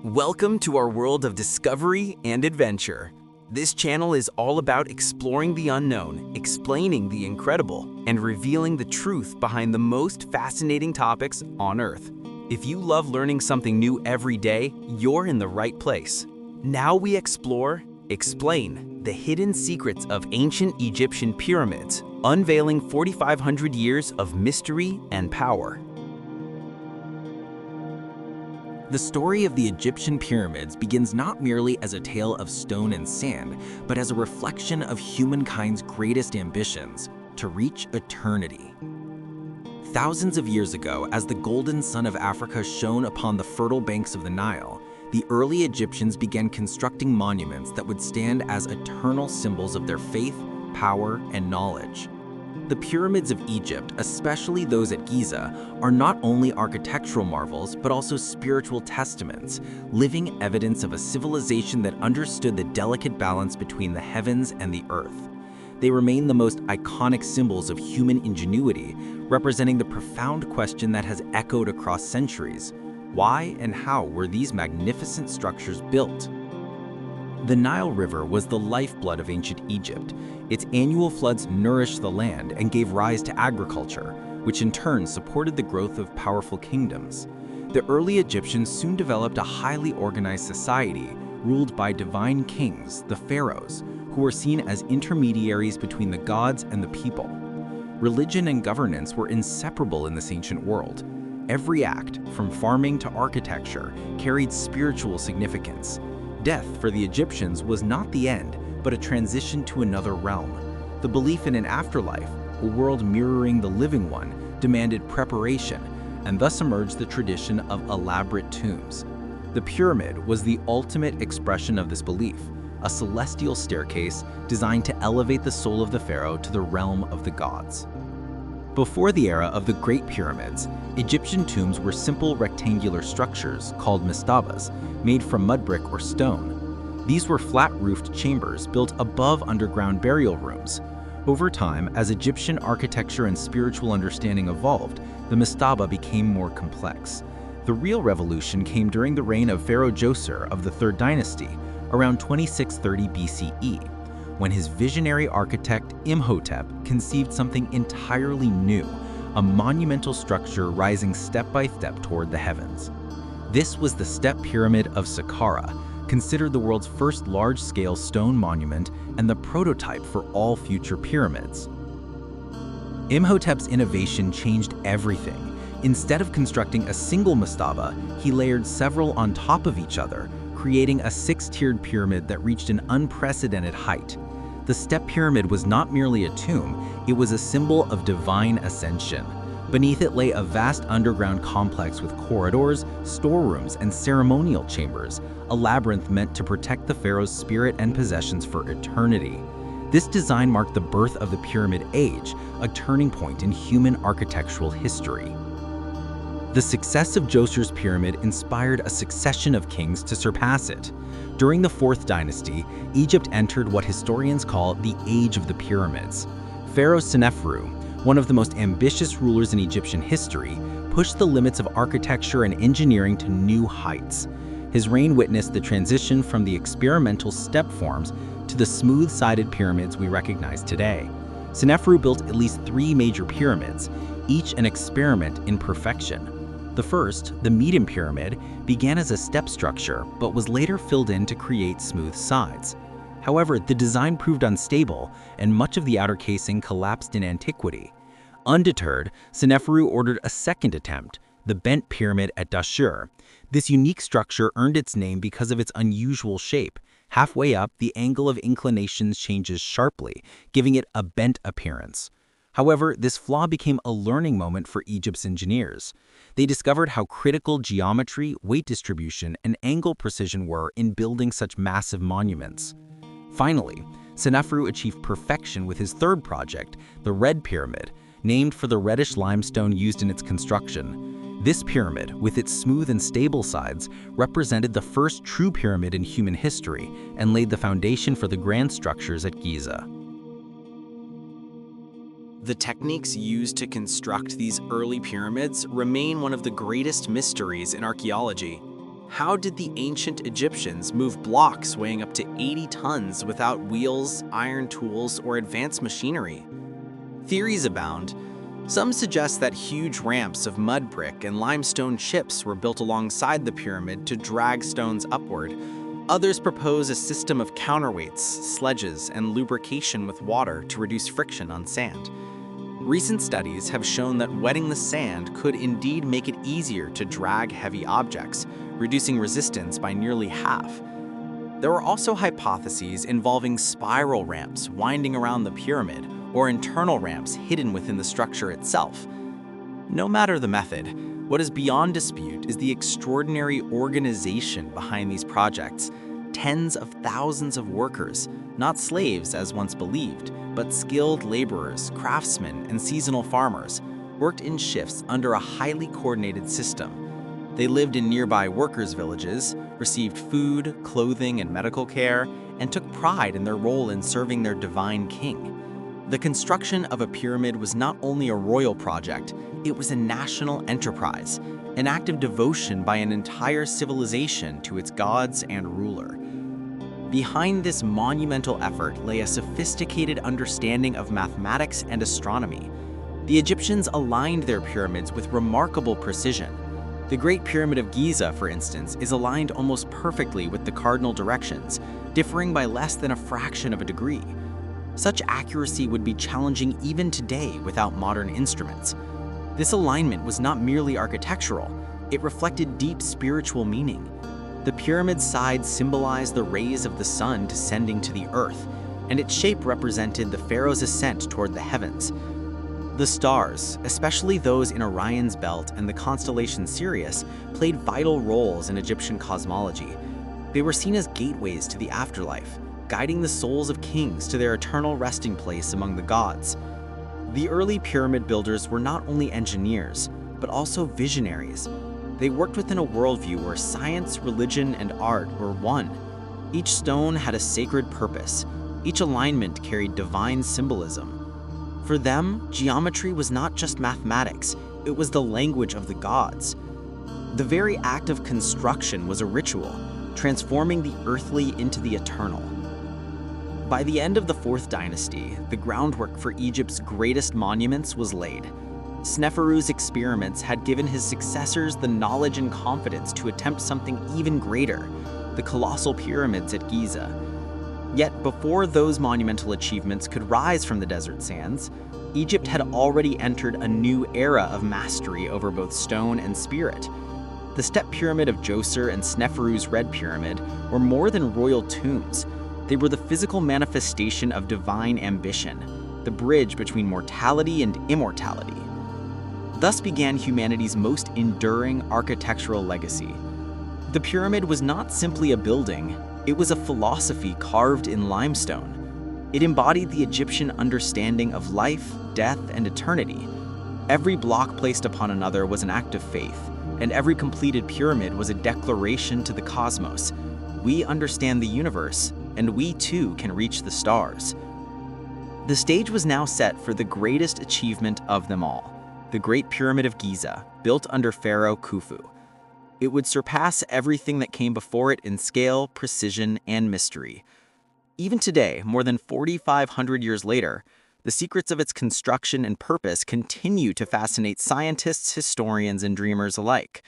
Welcome to our world of discovery and adventure. This channel is all about exploring the unknown, explaining the incredible, and revealing the truth behind the most fascinating topics on Earth. If you love learning something new every day, you're in the right place. Now we explain the hidden secrets of ancient Egyptian pyramids, unveiling 4,500 years of mystery and power. The story of the Egyptian pyramids begins not merely as a tale of stone and sand, but as a reflection of humankind's greatest ambitions, to reach eternity. Thousands of years ago, as the golden sun of Africa shone upon the fertile banks of the Nile, the early Egyptians began constructing monuments that would stand as eternal symbols of their faith, power, and knowledge. The pyramids of Egypt, especially those at Giza, are not only architectural marvels, but also spiritual testaments, living evidence of a civilization that understood the delicate balance between the heavens and the earth. They remain the most iconic symbols of human ingenuity, representing the profound question that has echoed across centuries. Why and how were these magnificent structures built? The Nile River was the lifeblood of ancient Egypt. Its annual floods nourished the land and gave rise to agriculture, which in turn supported the growth of powerful kingdoms. The early Egyptians soon developed a highly organized society ruled by divine kings, the Pharaohs, who were seen as intermediaries between the gods and the people. Religion and governance were inseparable in this ancient world. Every act, from farming to architecture, carried spiritual significance. Death for the Egyptians was not the end, but a transition to another realm. The belief in an afterlife, a world mirroring the living one, demanded preparation, and thus emerged the tradition of elaborate tombs. The pyramid was the ultimate expression of this belief, a celestial staircase designed to elevate the soul of the pharaoh to the realm of the gods. Before the era of the Great Pyramids, Egyptian tombs were simple rectangular structures called mastabas, made from mud brick or stone. These were flat-roofed chambers built above underground burial rooms. Over time, as Egyptian architecture and spiritual understanding evolved, the mastaba became more complex. The real revolution came during the reign of Pharaoh Djoser of the Third Dynasty, around 2630 BCE, when his visionary architect Imhotep conceived something entirely new, a monumental structure rising step by step toward the heavens. This was the Step Pyramid of Saqqara, considered the world's first large-scale stone monument and the prototype for all future pyramids. Imhotep's innovation changed everything. Instead of constructing a single mastaba, he layered several on top of each other, creating a six-tiered pyramid that reached an unprecedented height. The Step Pyramid was not merely a tomb, it was a symbol of divine ascension. Beneath it lay a vast underground complex with corridors, storerooms, and ceremonial chambers, a labyrinth meant to protect the pharaoh's spirit and possessions for eternity. This design marked the birth of the Pyramid Age, a turning point in human architectural history. The success of Djoser's pyramid inspired a succession of kings to surpass it. During the Fourth Dynasty, Egypt entered what historians call the Age of the Pyramids. Pharaoh Seneferu, one of the most ambitious rulers in Egyptian history, pushed the limits of architecture and engineering to new heights. His reign witnessed the transition from the experimental step forms to the smooth-sided pyramids we recognize today. Seneferu built at least 3 major pyramids, each an experiment in perfection. The first, the Median Pyramid, began as a step structure but was later filled in to create smooth sides. However, the design proved unstable and much of the outer casing collapsed in antiquity. Undeterred, Seneferu ordered a second attempt, the Bent Pyramid at Dashur. This unique structure earned its name because of its unusual shape. Halfway up, the angle of inclination changes sharply, giving it a bent appearance. However, this flaw became a learning moment for Egypt's engineers. They discovered how critical geometry, weight distribution, and angle precision were in building such massive monuments. Finally, Seneferu achieved perfection with his third project, the Red Pyramid, named for the reddish limestone used in its construction. This pyramid, with its smooth and stable sides, represented the first true pyramid in human history and laid the foundation for the grand structures at Giza. The techniques used to construct these early pyramids remain one of the greatest mysteries in archaeology. How did the ancient Egyptians move blocks weighing up to 80 tons without wheels, iron tools, or advanced machinery? Theories abound. Some suggest that huge ramps of mud brick and limestone chips were built alongside the pyramid to drag stones upward. Others propose a system of counterweights, sledges, and lubrication with water to reduce friction on sand. Recent studies have shown that wetting the sand could indeed make it easier to drag heavy objects, reducing resistance by nearly half. There are also hypotheses involving spiral ramps winding around the pyramid or internal ramps hidden within the structure itself. No matter the method, what is beyond dispute is the extraordinary organization behind these projects. Tens of thousands of workers, not slaves as once believed, but skilled laborers, craftsmen, and seasonal farmers, worked in shifts under a highly coordinated system. They lived in nearby workers' villages, received food, clothing, and medical care, and took pride in their role in serving their divine king. The construction of a pyramid was not only a royal project, it was a national enterprise, an act of devotion by an entire civilization to its gods and ruler. Behind this monumental effort lay a sophisticated understanding of mathematics and astronomy. The Egyptians aligned their pyramids with remarkable precision. The Great Pyramid of Giza, for instance, is aligned almost perfectly with the cardinal directions, differing by less than a fraction of a degree. Such accuracy would be challenging even today without modern instruments. This alignment was not merely architectural, it reflected deep spiritual meaning. The pyramid's sides symbolized the rays of the sun descending to the earth, and its shape represented the pharaoh's ascent toward the heavens. The stars, especially those in Orion's belt and the constellation Sirius, played vital roles in Egyptian cosmology. They were seen as gateways to the afterlife, guiding the souls of kings to their eternal resting place among the gods. The early pyramid builders were not only engineers, but also visionaries. They worked within a worldview where science, religion, and art were one. Each stone had a sacred purpose. Each alignment carried divine symbolism. For them, geometry was not just mathematics, it was the language of the gods. The very act of construction was a ritual, transforming the earthly into the eternal. By the end of the 4th dynasty, the groundwork for Egypt's greatest monuments was laid. Sneferu's experiments had given his successors the knowledge and confidence to attempt something even greater, the colossal pyramids at Giza. Yet before those monumental achievements could rise from the desert sands, Egypt had already entered a new era of mastery over both stone and spirit. The Step Pyramid of Djoser and Sneferu's Red Pyramid were more than royal tombs. They were the physical manifestation of divine ambition, the bridge between mortality and immortality. Thus began humanity's most enduring architectural legacy. The pyramid was not simply a building, it was a philosophy carved in limestone. It embodied the Egyptian understanding of life, death, and eternity. Every block placed upon another was an act of faith, and every completed pyramid was a declaration to the cosmos. We understand the universe, and we too can reach the stars. The stage was now set for the greatest achievement of them all, the Great Pyramid of Giza, built under Pharaoh Khufu. It would surpass everything that came before it in scale, precision, and mystery. Even today, more than 4,500 years later, the secrets of its construction and purpose continue to fascinate scientists, historians, and dreamers alike.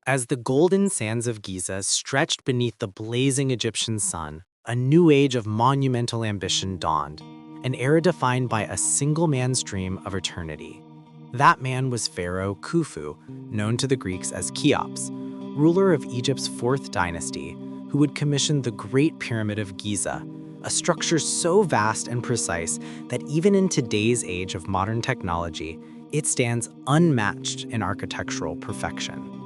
As the golden sands of Giza stretched beneath the blazing Egyptian sun, a new age of monumental ambition dawned, an era defined by a single man's dream of eternity. That man was Pharaoh Khufu, known to the Greeks as Cheops, ruler of Egypt's 4th dynasty, who would commission the Great Pyramid of Giza, a structure so vast and precise that even in today's age of modern technology, it stands unmatched in architectural perfection.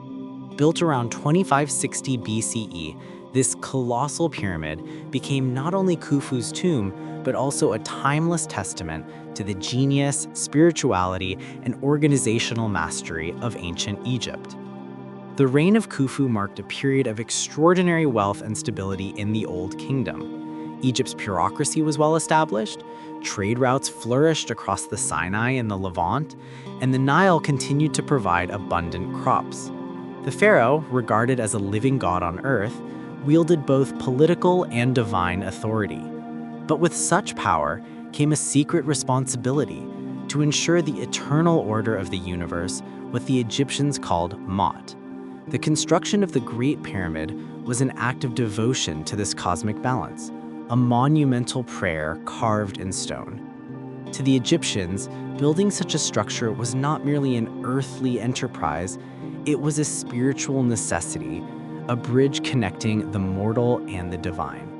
Built around 2560 BCE, this colossal pyramid became not only Khufu's tomb, but also a timeless testament to the genius, spirituality, and organizational mastery of ancient Egypt. The reign of Khufu marked a period of extraordinary wealth and stability in the Old Kingdom. Egypt's bureaucracy was well established, trade routes flourished across the Sinai and the Levant, and the Nile continued to provide abundant crops. The pharaoh, regarded as a living god on earth, wielded both political and divine authority. But with such power came a secret responsibility to ensure the eternal order of the universe, what the Egyptians called Mot. The construction of the Great Pyramid was an act of devotion to this cosmic balance, a monumental prayer carved in stone. To the Egyptians, building such a structure was not merely an earthly enterprise, it was a spiritual necessity, a bridge connecting the mortal and the divine.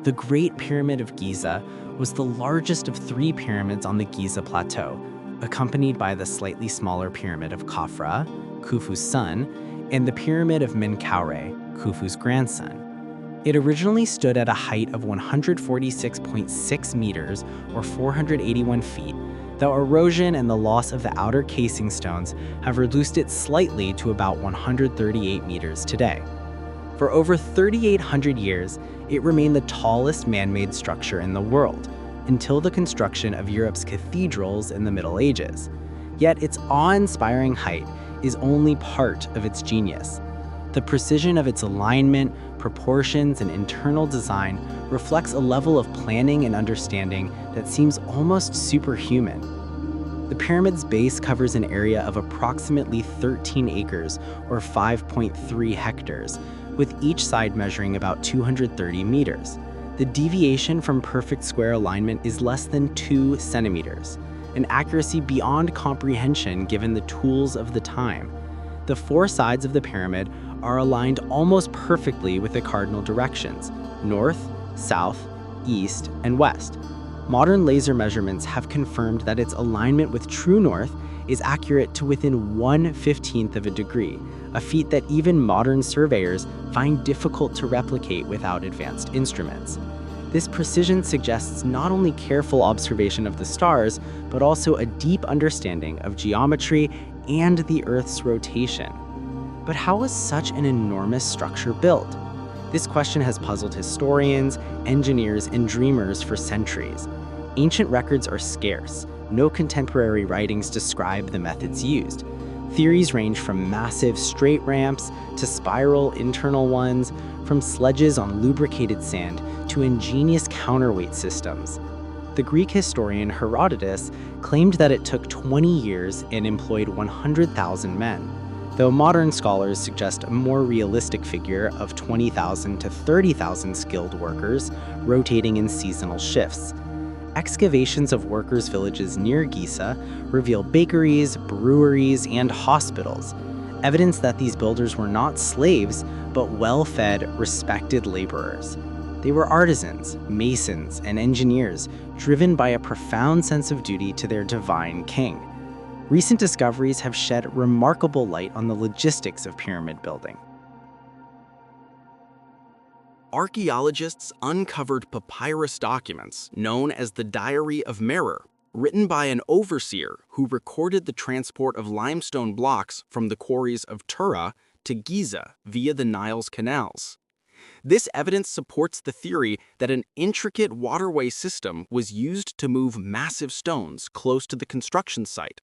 The Great Pyramid of Giza was the largest of 3 pyramids on the Giza Plateau, accompanied by the slightly smaller Pyramid of Khafra, Khufu's son, and the Pyramid of Menkaure, Khufu's grandson. It originally stood at a height of 146.6 meters, or 481 feet, though erosion and the loss of the outer casing stones have reduced it slightly to about 138 meters today. For over 3,800 years, it remained the tallest man-made structure in the world, until the construction of Europe's cathedrals in the Middle Ages. Yet its awe-inspiring height is only part of its genius. The precision of its alignment, proportions, and internal design reflects a level of planning and understanding that seems almost superhuman. The pyramid's base covers an area of approximately 13 acres, or 5.3 hectares, with each side measuring about 230 meters. The deviation from perfect square alignment is less than 2 centimeters, an accuracy beyond comprehension given the tools of the time. The 4 sides of the pyramid are aligned almost perfectly with the cardinal directions: north, south, east, and west. Modern laser measurements have confirmed that its alignment with true north is accurate to within 1/15 of a degree, a feat that even modern surveyors find difficult to replicate without advanced instruments. This precision suggests not only careful observation of the stars, but also a deep understanding of geometry and the Earth's rotation. But how was such an enormous structure built? This question has puzzled historians, engineers, and dreamers for centuries. Ancient records are scarce. No contemporary writings describe the methods used. Theories range from massive straight ramps to spiral internal ones, from sledges on lubricated sand to ingenious counterweight systems. The Greek historian Herodotus claimed that it took 20 years and employed 100,000 men, though modern scholars suggest a more realistic figure of 20,000 to 30,000 skilled workers rotating in seasonal shifts. Excavations of workers' villages near Giza reveal bakeries, breweries, and hospitals, evidence that these builders were not slaves, but well-fed, respected laborers. They were artisans, masons, and engineers, driven by a profound sense of duty to their divine king. Recent discoveries have shed remarkable light on the logistics of pyramid building. Archaeologists uncovered papyrus documents known as the Diary of Merer, written by an overseer who recorded the transport of limestone blocks from the quarries of Tura to Giza via the Nile's canals. This evidence supports the theory that an intricate waterway system was used to move massive stones close to the construction site.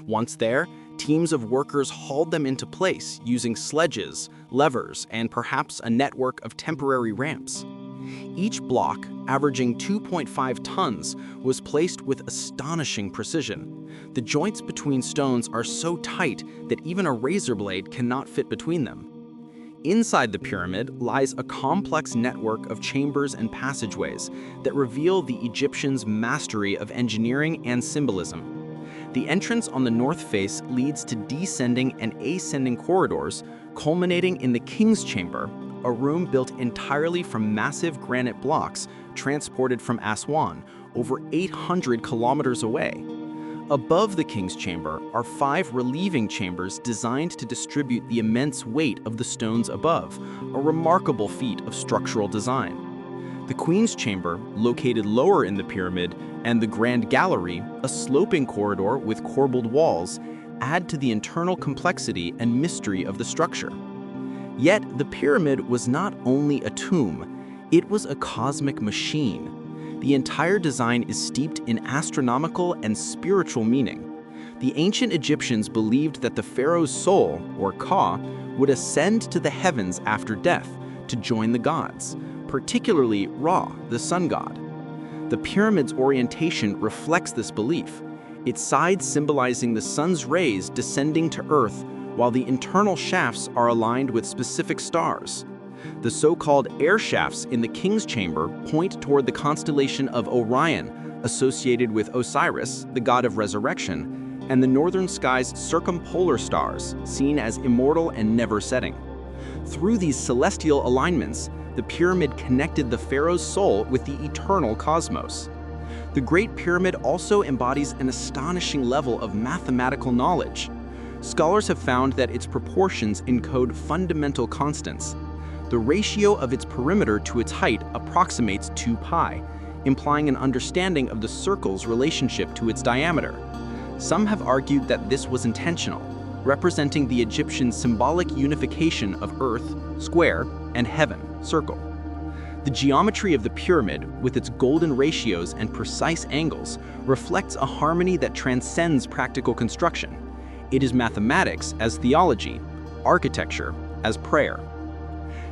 Once there, teams of workers hauled them into place using sledges, levers, and perhaps a network of temporary ramps. Each block, averaging 2.5 tons, was placed with astonishing precision. The joints between stones are so tight that even a razor blade cannot fit between them. Inside the pyramid lies a complex network of chambers and passageways that reveal the Egyptians' mastery of engineering and symbolism. The entrance on the north face leads to descending and ascending corridors, culminating in the King's Chamber, a room built entirely from massive granite blocks transported from Aswan, over 800 kilometers away. Above the King's Chamber are 5 relieving chambers designed to distribute the immense weight of the stones above, a remarkable feat of structural design. The Queen's Chamber, located lower in the pyramid, and the Grand Gallery, a sloping corridor with corbelled walls, add to the internal complexity and mystery of the structure. Yet, the pyramid was not only a tomb. It was a cosmic machine. The entire design is steeped in astronomical and spiritual meaning. The ancient Egyptians believed that the pharaoh's soul, or Ka, would ascend to the heavens after death to join the gods, particularly Ra, the sun god. The pyramid's orientation reflects this belief, its sides symbolizing the sun's rays descending to Earth, while the internal shafts are aligned with specific stars. The so-called air shafts in the king's chamber point toward the constellation of Orion, associated with Osiris, the god of resurrection, and the northern sky's circumpolar stars, seen as immortal and never setting. Through these celestial alignments, the pyramid connected the pharaoh's soul with the eternal cosmos. The Great Pyramid also embodies an astonishing level of mathematical knowledge. Scholars have found that its proportions encode fundamental constants. The ratio of its perimeter to its height approximates 2 pi, implying an understanding of the circle's relationship to its diameter. Some have argued that this was intentional, representing the Egyptian symbolic unification of Earth, square, and heaven, circle. The geometry of the pyramid, with its golden ratios and precise angles, reflects a harmony that transcends practical construction. It is mathematics as theology, architecture as prayer.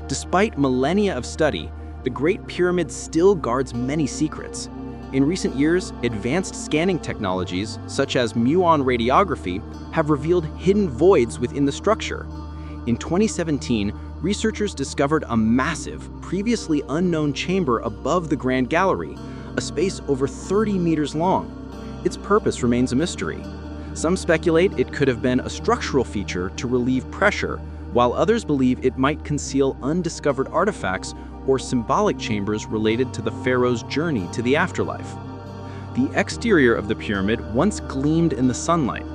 Despite millennia of study, the Great Pyramid still guards many secrets. In recent years, advanced scanning technologies, such as muon radiography, have revealed hidden voids within the structure. In 2017, researchers discovered a massive, previously unknown chamber above the Grand Gallery, a space over 30 meters long. Its purpose remains a mystery. Some speculate it could have been a structural feature to relieve pressure, while others believe it might conceal undiscovered artifacts or symbolic chambers related to the pharaoh's journey to the afterlife. The exterior of the pyramid once gleamed in the sunlight.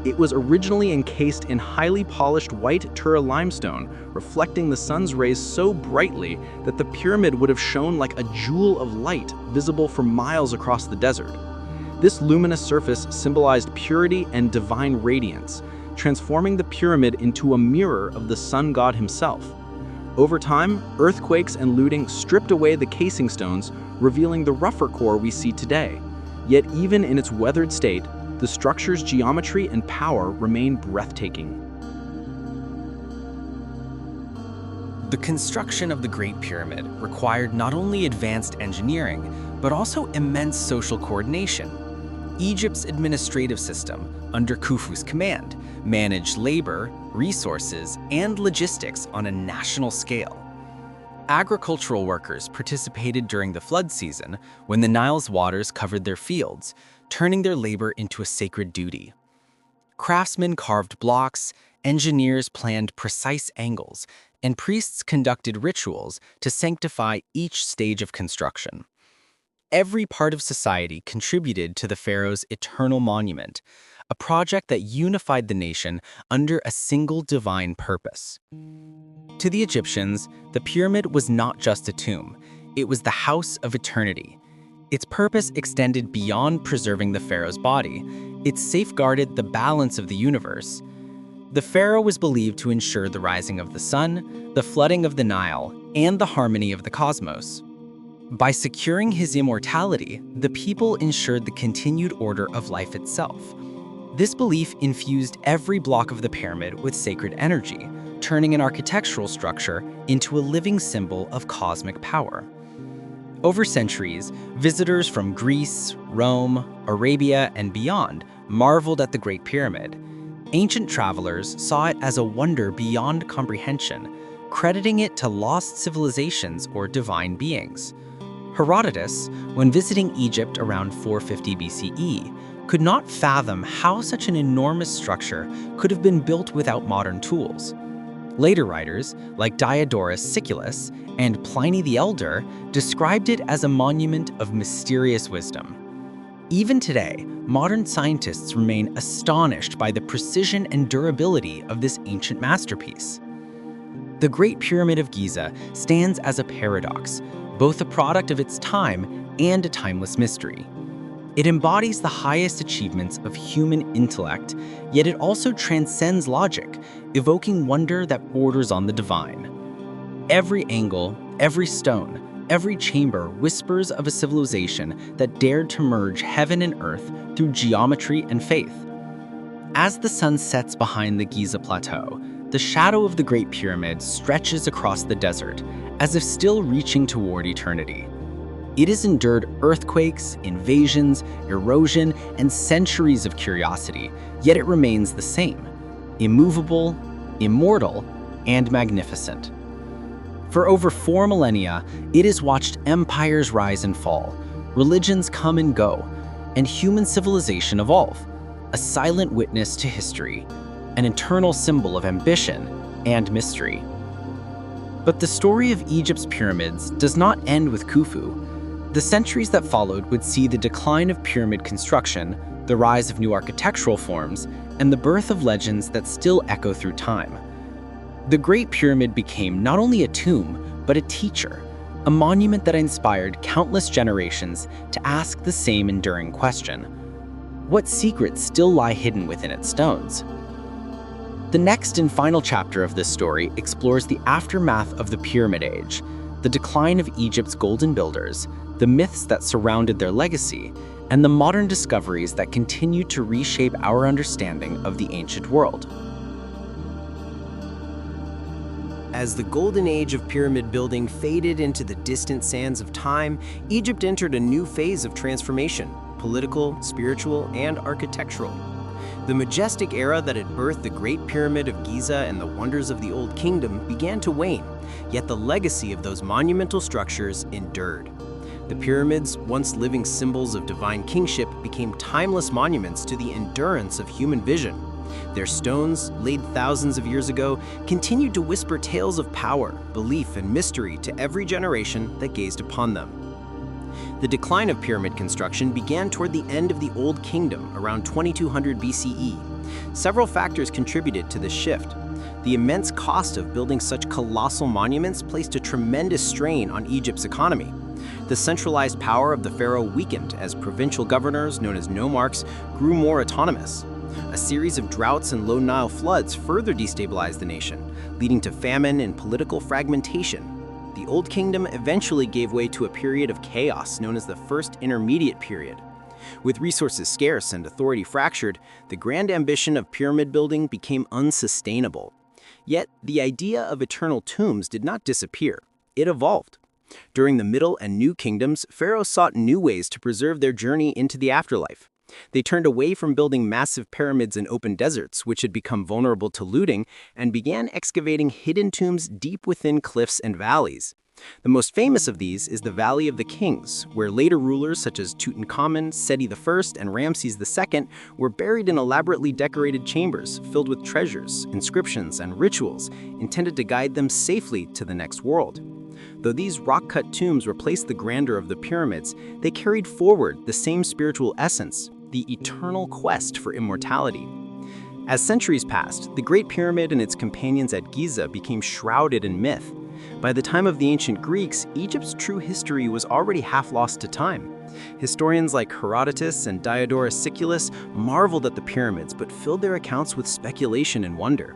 It was originally encased in highly polished white Tura limestone, reflecting the sun's rays so brightly that the pyramid would have shone like a jewel of light visible for miles across the desert. This luminous surface symbolized purity and divine radiance, transforming the pyramid into a mirror of the sun god himself. Over time, earthquakes and looting stripped away the casing stones, revealing the rougher core we see today. Yet even in its weathered state, the structure's geometry and power remain breathtaking. The construction of the Great Pyramid required not only advanced engineering, but also immense social coordination. Egypt's administrative system, under Khufu's command, managed labor, resources, and logistics on a national scale. Agricultural workers participated during the flood season when the Nile's waters covered their fields, turning their labor into a sacred duty. Craftsmen carved blocks, engineers planned precise angles, and priests conducted rituals to sanctify each stage of construction. Every part of society contributed to the pharaoh's eternal monument, a project that unified the nation under a single divine purpose. To the Egyptians, the pyramid was not just a tomb, it was the house of eternity. Its purpose extended beyond preserving the pharaoh's body. It safeguarded the balance of the universe. The pharaoh was believed to ensure the rising of the sun, the flooding of the Nile, and the harmony of the cosmos. By securing his immortality, the people ensured the continued order of life itself. This belief infused every block of the pyramid with sacred energy, turning an architectural structure into a living symbol of cosmic power. Over centuries, visitors from Greece, Rome, Arabia, and beyond marveled at the Great Pyramid. Ancient travelers saw it as a wonder beyond comprehension, crediting it to lost civilizations or divine beings. Herodotus, when visiting Egypt around 450 BCE, could not fathom how such an enormous structure could have been built without modern tools. Later writers, like Diodorus Siculus and Pliny the Elder, described it as a monument of mysterious wisdom. Even today, modern scientists remain astonished by the precision and durability of this ancient masterpiece. The Great Pyramid of Giza stands as a paradox, both a product of its time and a timeless mystery. It embodies the highest achievements of human intellect, yet it also transcends logic, evoking wonder that borders on the divine. Every angle, every stone, every chamber whispers of a civilization that dared to merge heaven and earth through geometry and faith. As the sun sets behind the Giza plateau, the shadow of the Great Pyramid stretches across the desert, as if still reaching toward eternity. It has endured earthquakes, invasions, erosion, and centuries of curiosity, yet it remains the same: immovable, immortal, and magnificent. For over 4 millennia, it has watched empires rise and fall, religions come and go, and human civilization evolve, a silent witness to history, an eternal symbol of ambition and mystery. But the story of Egypt's pyramids does not end with Khufu. The centuries that followed would see the decline of pyramid construction, the rise of new architectural forms, and the birth of legends that still echo through time. The Great Pyramid became not only a tomb, but a teacher, a monument that inspired countless generations to ask the same enduring question: what secrets still lie hidden within its stones? The next and final chapter of this story explores the aftermath of the Pyramid Age, the decline of Egypt's golden builders, the myths that surrounded their legacy, and the modern discoveries that continue to reshape our understanding of the ancient world. As the golden age of pyramid building faded into the distant sands of time, Egypt entered a new phase of transformation: political, spiritual, and architectural. The majestic era that had birthed the Great Pyramid of Giza and the wonders of the Old Kingdom began to wane, yet the legacy of those monumental structures endured. The pyramids, once living symbols of divine kingship, became timeless monuments to the endurance of human vision. Their stones, laid thousands of years ago, continued to whisper tales of power, belief, and mystery to every generation that gazed upon them. The decline of pyramid construction began toward the end of the Old Kingdom, around 2200 BCE. Several factors contributed to this shift. The immense cost of building such colossal monuments placed a tremendous strain on Egypt's economy. The centralized power of the pharaoh weakened as provincial governors, known as nomarchs, grew more autonomous. A series of droughts and low Nile floods further destabilized the nation, leading to famine and political fragmentation. The Old Kingdom eventually gave way to a period of chaos known as the First Intermediate Period. With resources scarce and authority fractured, the grand ambition of pyramid building became unsustainable. Yet, the idea of eternal tombs did not disappear. It evolved. During the Middle and New Kingdoms, pharaohs sought new ways to preserve their journey into the afterlife. They turned away from building massive pyramids in open deserts, which had become vulnerable to looting, and began excavating hidden tombs deep within cliffs and valleys. The most famous of these is the Valley of the Kings, where later rulers such as Tutankhamun, Seti I, and Ramses II were buried in elaborately decorated chambers filled with treasures, inscriptions, and rituals intended to guide them safely to the next world. Though these rock-cut tombs replaced the grandeur of the pyramids, they carried forward the same spiritual essence: the eternal quest for immortality. As centuries passed, the Great Pyramid and its companions at Giza became shrouded in myth. By the time of the ancient Greeks, Egypt's true history was already half lost to time. Historians like Herodotus and Diodorus Siculus marveled at the pyramids but filled their accounts with speculation and wonder.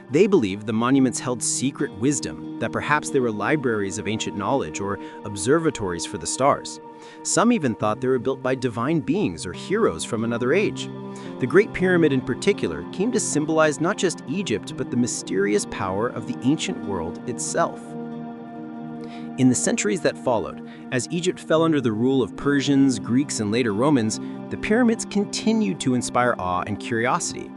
They believed the monuments held secret wisdom, that perhaps they were libraries of ancient knowledge or observatories for the stars. Some even thought they were built by divine beings or heroes from another age. The Great Pyramid in particular came to symbolize not just Egypt, but the mysterious power of the ancient world itself. In the centuries that followed, as Egypt fell under the rule of Persians, Greeks, and later Romans, the pyramids continued to inspire awe and curiosity.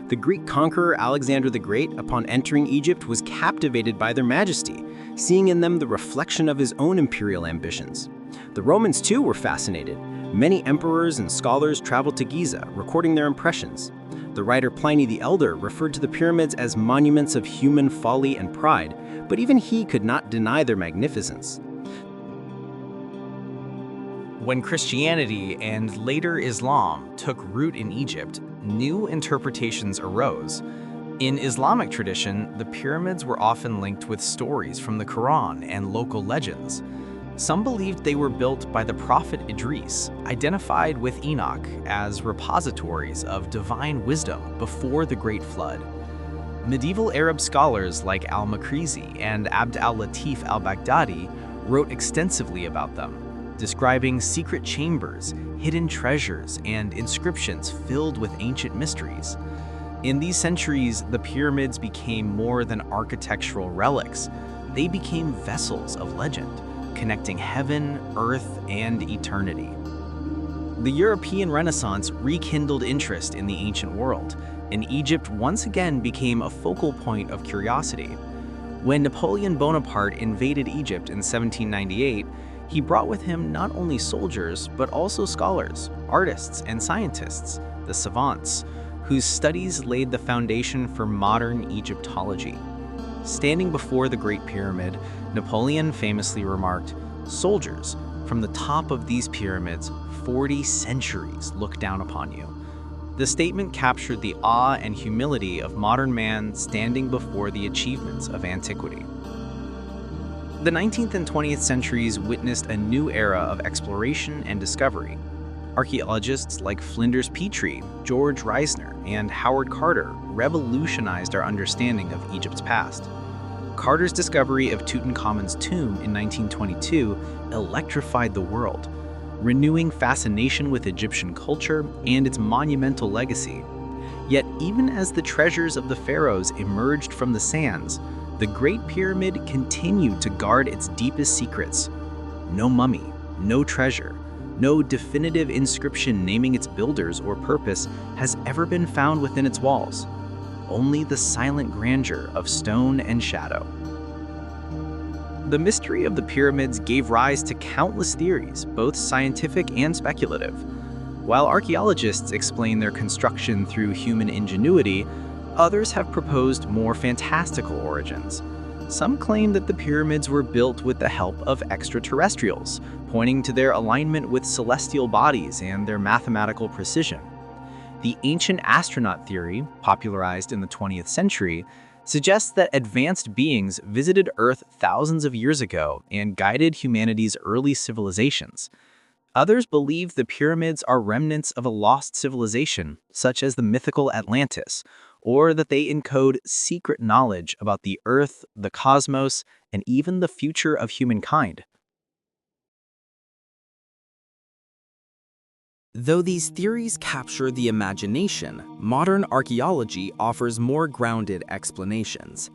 The Greek conqueror Alexander the Great, upon entering Egypt, was captivated by their majesty, seeing in them the reflection of his own imperial ambitions. The Romans, too, were fascinated. Many emperors and scholars traveled to Giza, recording their impressions. The writer Pliny the Elder referred to the pyramids as monuments of human folly and pride, but even he could not deny their magnificence. When Christianity and later Islam took root in Egypt, new interpretations arose. In Islamic tradition, the pyramids were often linked with stories from the Quran and local legends. Some believed they were built by the prophet Idris, identified with Enoch as repositories of divine wisdom before the Great Flood. Medieval Arab scholars like al-Makrizi and Abd al-Latif al-Baghdadi wrote extensively about them, describing secret chambers, hidden treasures, and inscriptions filled with ancient mysteries. In these centuries, the pyramids became more than architectural relics. They became vessels of legend, connecting heaven, earth, and eternity. The European Renaissance rekindled interest in the ancient world, and Egypt once again became a focal point of curiosity. When Napoleon Bonaparte invaded Egypt in 1798, he brought with him not only soldiers, but also scholars, artists, and scientists, the savants, whose studies laid the foundation for modern Egyptology. Standing before the Great Pyramid, Napoleon famously remarked, "Soldiers, from the top of these pyramids, 40 centuries look down upon you." The statement captured the awe and humility of modern man standing before the achievements of antiquity. The 19th and 20th centuries witnessed a new era of exploration and discovery. Archaeologists like Flinders Petrie, George Reisner, and Howard Carter revolutionized our understanding of Egypt's past. Carter's discovery of Tutankhamun's tomb in 1922 electrified the world, renewing fascination with Egyptian culture and its monumental legacy. Yet even as the treasures of the pharaohs emerged from the sands, the Great Pyramid continued to guard its deepest secrets. No mummy, no treasure, no definitive inscription naming its builders or purpose has ever been found within its walls. Only the silent grandeur of stone and shadow. The mystery of the pyramids gave rise to countless theories, both scientific and speculative. While archaeologists explain their construction through human ingenuity, others have proposed more fantastical origins. Some claim that the pyramids were built with the help of extraterrestrials, pointing to their alignment with celestial bodies and their mathematical precision. The ancient astronaut theory, popularized in the 20th century, suggests that advanced beings visited Earth thousands of years ago and guided humanity's early civilizations. Others believe the pyramids are remnants of a lost civilization, such as the mythical Atlantis, or that they encode secret knowledge about the Earth, the cosmos, and even the future of humankind. Though these theories capture the imagination, modern archaeology offers more grounded explanations.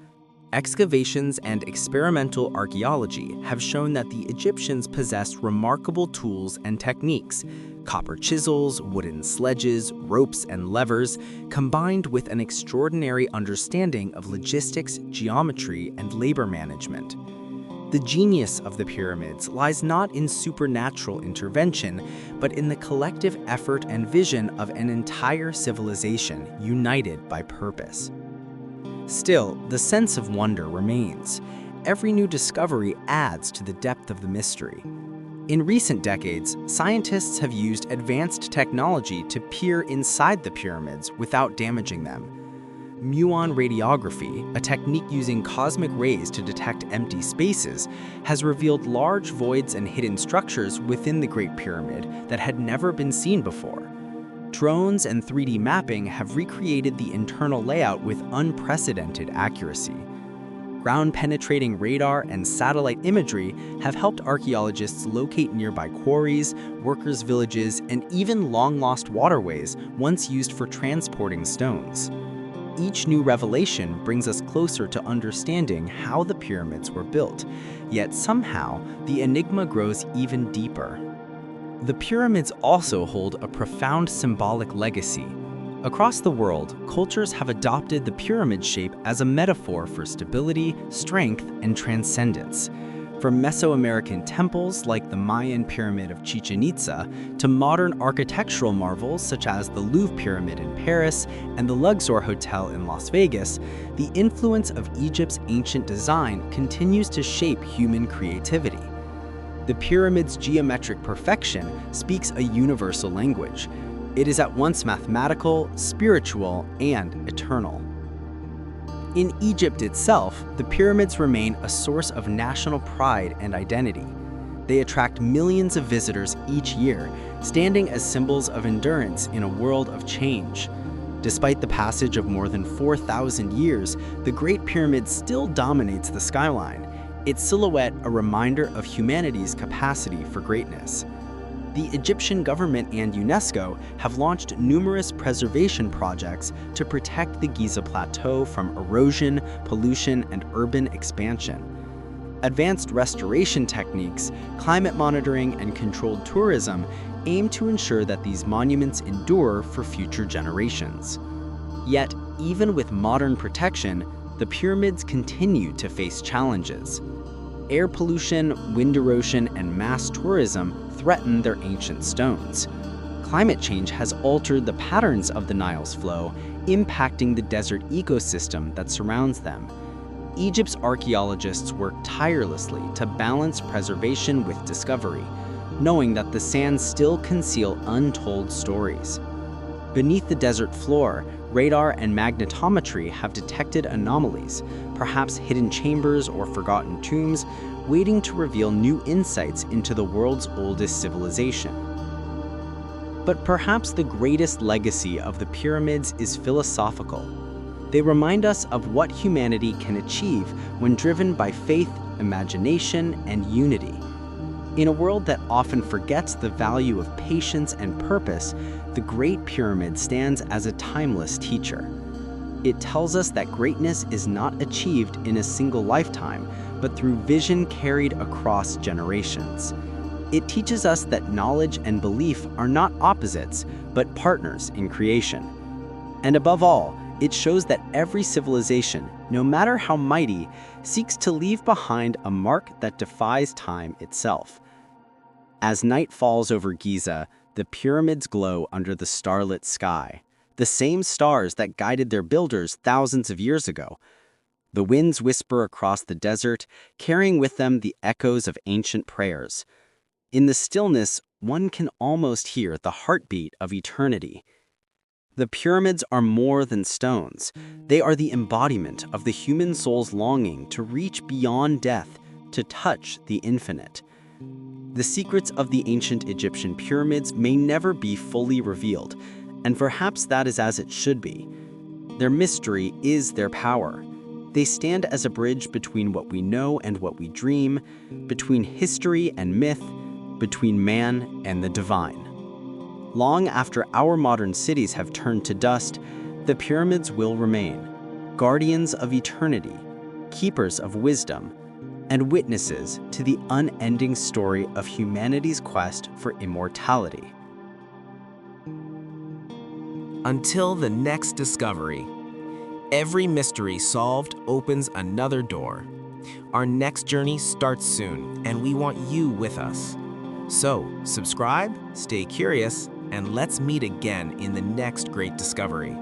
Excavations and experimental archaeology have shown that the Egyptians possessed remarkable tools and techniques: copper chisels, wooden sledges, ropes, and levers, combined with an extraordinary understanding of logistics, geometry, and labor management. The genius of the pyramids lies not in supernatural intervention, but in the collective effort and vision of an entire civilization united by purpose. Still, the sense of wonder remains. Every new discovery adds to the depth of the mystery. In recent decades, scientists have used advanced technology to peer inside the pyramids without damaging them. Muon radiography, a technique using cosmic rays to detect empty spaces, has revealed large voids and hidden structures within the Great Pyramid that had never been seen before. Drones and 3D mapping have recreated the internal layout with unprecedented accuracy. Ground-penetrating radar and satellite imagery have helped archaeologists locate nearby quarries, workers' villages, and even long-lost waterways once used for transporting stones. Each new revelation brings us closer to understanding how the pyramids were built, yet somehow the enigma grows even deeper. The pyramids also hold a profound symbolic legacy. Across the world, cultures have adopted the pyramid shape as a metaphor for stability, strength, and transcendence. From Mesoamerican temples like the Mayan Pyramid of Chichen Itza to modern architectural marvels such as the Louvre Pyramid in Paris and the Luxor Hotel in Las Vegas, the influence of Egypt's ancient design continues to shape human creativity. The pyramid's geometric perfection speaks a universal language. It is at once mathematical, spiritual, and eternal. In Egypt itself, the pyramids remain a source of national pride and identity. They attract millions of visitors each year, standing as symbols of endurance in a world of change. Despite the passage of more than 4,000 years, the Great Pyramid still dominates the skyline. its silhouette a reminder of humanity's capacity for greatness. The Egyptian government and UNESCO have launched numerous preservation projects to protect the Giza Plateau from erosion, pollution, and urban expansion. Advanced restoration techniques, climate monitoring, and controlled tourism aim to ensure that these monuments endure for future generations. Yet, even with modern protection, the pyramids continue to face challenges. Air pollution, wind erosion, and mass tourism threaten their ancient stones. Climate change has altered the patterns of the Nile's flow, impacting the desert ecosystem that surrounds them. Egypt's archaeologists work tirelessly to balance preservation with discovery, knowing that the sands still conceal untold stories. Beneath the desert floor, radar and magnetometry have detected anomalies, perhaps hidden chambers or forgotten tombs, waiting to reveal new insights into the world's oldest civilization. But perhaps the greatest legacy of the pyramids is philosophical. They remind us of what humanity can achieve when driven by faith, imagination, and unity. In a world that often forgets the value of patience and purpose, the Great Pyramid stands as a timeless teacher. It tells us that greatness is not achieved in a single lifetime, but through vision carried across generations. It teaches us that knowledge and belief are not opposites, but partners in creation. And above all, it shows that every civilization, no matter how mighty, seeks to leave behind a mark that defies time itself. As night falls over Giza, the pyramids glow under the starlit sky, the same stars that guided their builders thousands of years ago. The winds whisper across the desert, carrying with them the echoes of ancient prayers. In the stillness, one can almost hear the heartbeat of eternity. The pyramids are more than stones. They are the embodiment of the human soul's longing to reach beyond death, to touch the infinite. The secrets of the ancient Egyptian pyramids may never be fully revealed, and perhaps that is as it should be. Their mystery is their power. They stand as a bridge between what we know and what we dream, between history and myth, between man and the divine. Long after our modern cities have turned to dust, the pyramids will remain, guardians of eternity, keepers of wisdom, and witnesses to the unending story of humanity's quest for immortality. Until the next discovery, every mystery solved opens another door. Our next journey starts soon, and we want you with us. So, subscribe, stay curious, and let's meet again in the next great discovery.